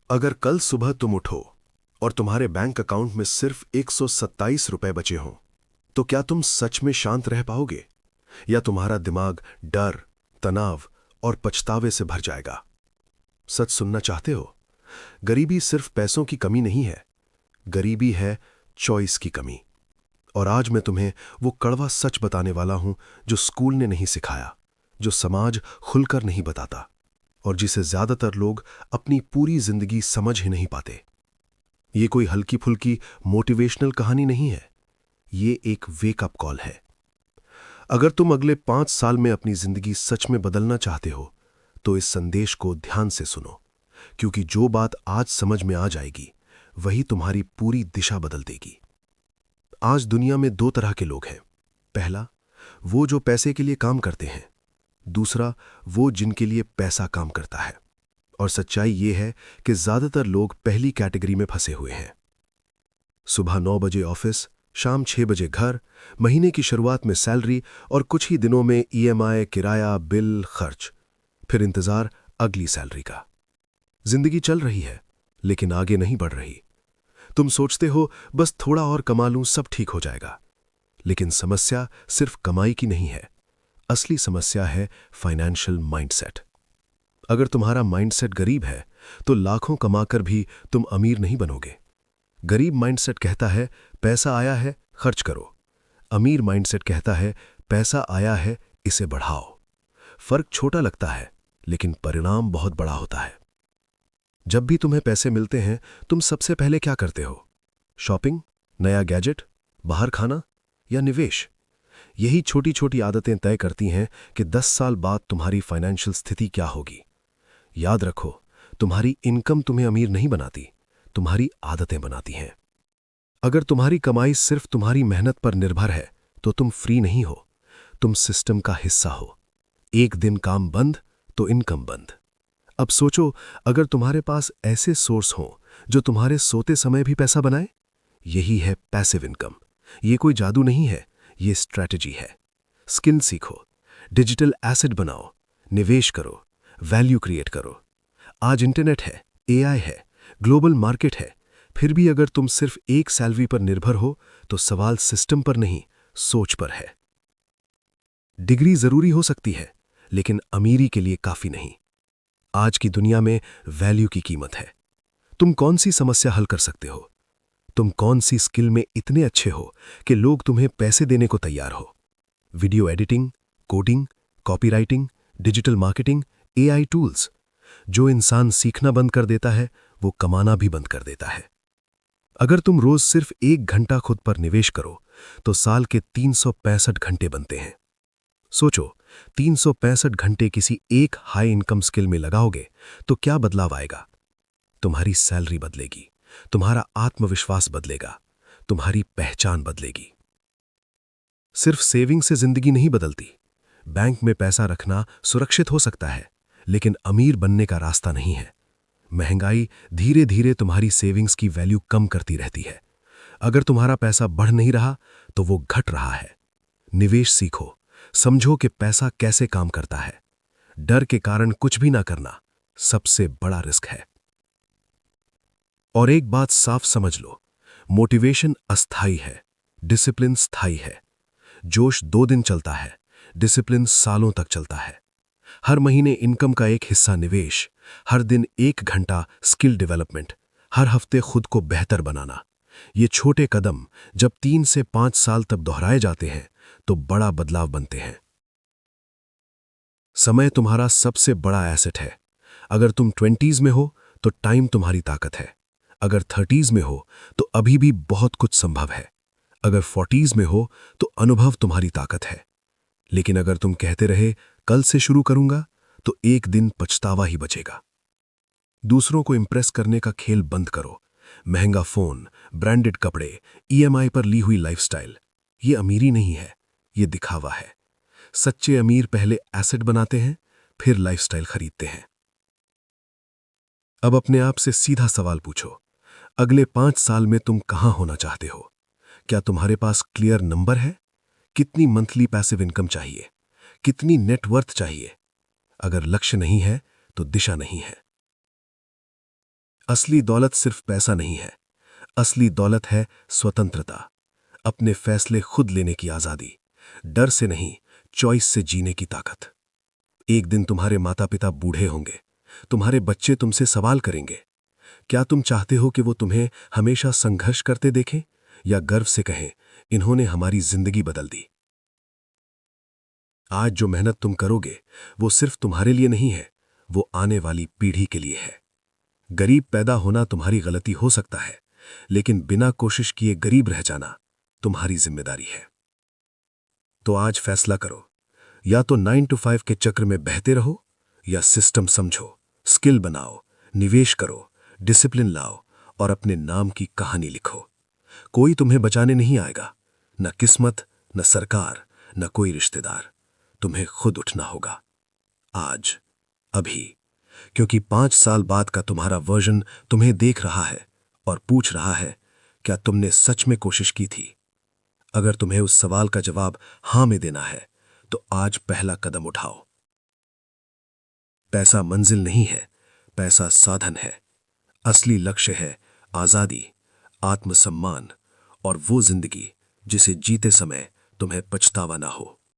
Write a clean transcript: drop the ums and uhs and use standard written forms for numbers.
अगर कल सुबह तुम उठो और तुम्हारे बैंक अकाउंट में सिर्फ 127 रुपए बचे हों, तो क्या तुम सच में शांत रह पाओगे या तुम्हारा दिमाग डर, तनाव और पछतावे से भर जाएगा? सच सुनना चाहते हो? गरीबी सिर्फ पैसों की कमी नहीं है, गरीबी है चॉइस की कमी। और आज मैं तुम्हें वो कड़वा सच बताने वाला हूं जो स्कूल ने नहीं सिखाया, जो समाज खुलकर नहीं बताता और जिसे ज्यादातर लोग अपनी पूरी जिंदगी समझ ही नहीं पाते। ये कोई हल्की फुल्की मोटिवेशनल कहानी नहीं है, ये एक वेकअप कॉल है। अगर तुम अगले 5 साल में अपनी जिंदगी सच में बदलना चाहते हो, तो इस संदेश को ध्यान से सुनो, क्योंकि जो बात आज समझ में आ जाएगी वही तुम्हारी पूरी दिशा बदल देगी। आज दुनिया में दो तरह के लोग हैं। पहला, वो जो पैसे के लिए काम करते हैं। दूसरा, वो जिनके लिए पैसा काम करता है। और सच्चाई ये है कि ज्यादातर लोग पहली कैटेगरी में फंसे हुए हैं। सुबह 9 बजे ऑफिस, शाम 6 बजे घर, महीने की शुरुआत में सैलरी और कुछ ही दिनों में ईएमआई, किराया, बिल, खर्च, फिर इंतजार अगली सैलरी का। जिंदगी चल रही है लेकिन आगे नहीं बढ़ रही। तुम सोचते हो बस थोड़ा और कमा लूं सब ठीक हो जाएगा। लेकिन समस्या सिर्फ कमाई की नहीं है, असली समस्या है फाइनेंशियल माइंडसेट। अगर तुम्हारा माइंडसेट गरीब है तो लाखों कमाकर भी तुम अमीर नहीं बनोगे। गरीब माइंडसेट कहता है पैसा आया है खर्च करो। अमीर माइंडसेट कहता है पैसा आया है इसे बढ़ाओ। फर्क छोटा लगता है लेकिन परिणाम बहुत बड़ा होता है। जब भी तुम्हें पैसे मिलते हैं तुम सबसे पहले क्या करते हो? शॉपिंग, नया गैजेट, बाहर खाना या निवेश? यही छोटी छोटी आदतें तय करती हैं कि 10 साल बाद तुम्हारी फाइनेंशियल स्थिति क्या होगी। याद रखो, तुम्हारी इनकम तुम्हें अमीर नहीं बनाती, तुम्हारी आदतें बनाती हैं। अगर तुम्हारी कमाई सिर्फ तुम्हारी मेहनत पर निर्भर है तो तुम फ्री नहीं हो, तुम सिस्टम का हिस्सा हो। एक दिन काम बंद तो इनकम बंद। अब सोचो, अगर तुम्हारे पास ऐसे सोर्स हों जो तुम्हारे सोते समय भी पैसा बनाए। यही है पैसिव इनकम। ये कोई जादू नहीं है, ये स्ट्रैटेजी है। स्किल सीखो, डिजिटल एसेट बनाओ, निवेश करो, वैल्यू क्रिएट करो। आज इंटरनेट है, एआई है, ग्लोबल मार्केट है, फिर भी अगर तुम सिर्फ एक सैलरी पर निर्भर हो तो सवाल सिस्टम पर नहीं, सोच पर है। डिग्री जरूरी हो सकती है लेकिन अमीरी के लिए काफी नहीं। आज की दुनिया में वैल्यू की कीमत है। तुम कौन सी समस्या हल कर सकते हो? तुम कौन सी स्किल में इतने अच्छे हो कि लोग तुम्हें पैसे देने को तैयार हो? Video editing, coding, copywriting, digital marketing, AI tools. जो इंसान सीखना बंद कर देता है वो कमाना भी बंद कर देता है। अगर तुम रोज सिर्फ 1 घंटा खुद पर निवेश करो तो साल के 365 घंटे बनते हैं। सोचो, 365 घंटे किसी एक हाई इनकम स्किल में लगाओगे तो क्या बदलाव आएगा? तुम्हारी सैलरी बदलेगी, तुम्हारा आत्मविश्वास बदलेगा, तुम्हारी पहचान बदलेगी। सिर्फ सेविंग से जिंदगी नहीं बदलती। बैंक में पैसा रखना सुरक्षित हो सकता है लेकिन अमीर बनने का रास्ता नहीं है। महंगाई धीरे धीरे तुम्हारी सेविंग्स की वैल्यू कम करती रहती है। अगर तुम्हारा पैसा बढ़ नहीं रहा तो वो घट रहा है। निवेश सीखो, समझो कि पैसा कैसे काम करता है। डर के कारण कुछ भी ना करना सबसे बड़ा रिस्क है। और एक बात साफ समझ लो, मोटिवेशन अस्थाई है, डिसिप्लिन स्थायी है। जोश 2 दिन चलता है, डिसिप्लिन सालों तक चलता है। हर महीने इनकम का एक हिस्सा निवेश, हर दिन 1 घंटा स्किल डेवलपमेंट, हर हफ्ते खुद को बेहतर बनाना। ये छोटे कदम जब 3 से 5 साल तक दोहराए जाते हैं तो बड़ा बदलाव बनते हैं। समय तुम्हारा सबसे बड़ा एसेट है। अगर तुम 20s में हो तो टाइम तुम्हारी ताकत है। अगर 30s में हो तो अभी भी बहुत कुछ संभव है। अगर 40s में हो तो अनुभव तुम्हारी ताकत है। लेकिन अगर तुम कहते रहे कल से शुरू करूंगा तो एक दिन पछतावा ही बचेगा। दूसरों को इंप्रेस करने का खेल बंद करो। महंगा फोन, ब्रांडेड कपड़े, ईएमआई पर ली हुई लाइफस्टाइल, ये अमीरी नहीं है, ये दिखावा है। सच्चे अमीर पहले एसेट बनाते हैं फिर लाइफस्टाइल खरीदते हैं। अब अपने आप से सीधा सवाल पूछो, अगले 5 साल में तुम कहां होना चाहते हो? क्या तुम्हारे पास क्लियर नंबर है? कितनी मंथली पैसिव इनकम चाहिए? कितनी नेटवर्थ चाहिए? अगर लक्ष्य नहीं है तो दिशा नहीं है। असली दौलत सिर्फ पैसा नहीं है, असली दौलत है स्वतंत्रता, अपने फैसले खुद लेने की आजादी, डर से नहीं, चॉइस से जीने की ताकत। एक दिन तुम्हारे माता पिता बूढ़े होंगे, तुम्हारे बच्चे तुमसे सवाल करेंगे। क्या तुम चाहते हो कि वो तुम्हें हमेशा संघर्ष करते देखें, या गर्व से कहें, इन्होंने हमारी जिंदगी बदल दी? आज जो मेहनत तुम करोगे वो सिर्फ तुम्हारे लिए नहीं है, वो आने वाली पीढ़ी के लिए है। गरीब पैदा होना तुम्हारी गलती हो सकता है, लेकिन बिना कोशिश किए गरीब रह जाना तुम्हारी जिम्मेदारी है। तो आज फैसला करो, या तो 9 to 5 के चक्र में बहते रहो, या सिस्टम समझो, स्किल बनाओ, निवेश करो, डिसिप्लिन लाओ और अपने नाम की कहानी लिखो। कोई तुम्हें बचाने नहीं आएगा, न किस्मत, न सरकार, न कोई रिश्तेदार। तुम्हें खुद उठना होगा, आज, अभी, क्योंकि 5 साल बाद का तुम्हारा वर्जन तुम्हें देख रहा है और पूछ रहा है, क्या तुमने सच में कोशिश की थी? अगर तुम्हें उस सवाल का जवाब हां में देना है, तो आज पहला कदम उठाओ। पैसा मंजिल नहीं है, पैसा साधन है। असली लक्ष्य है आजादी, आत्मसम्मान और वो जिंदगी जिसे जीते समय तुम्हें पछतावा ना हो।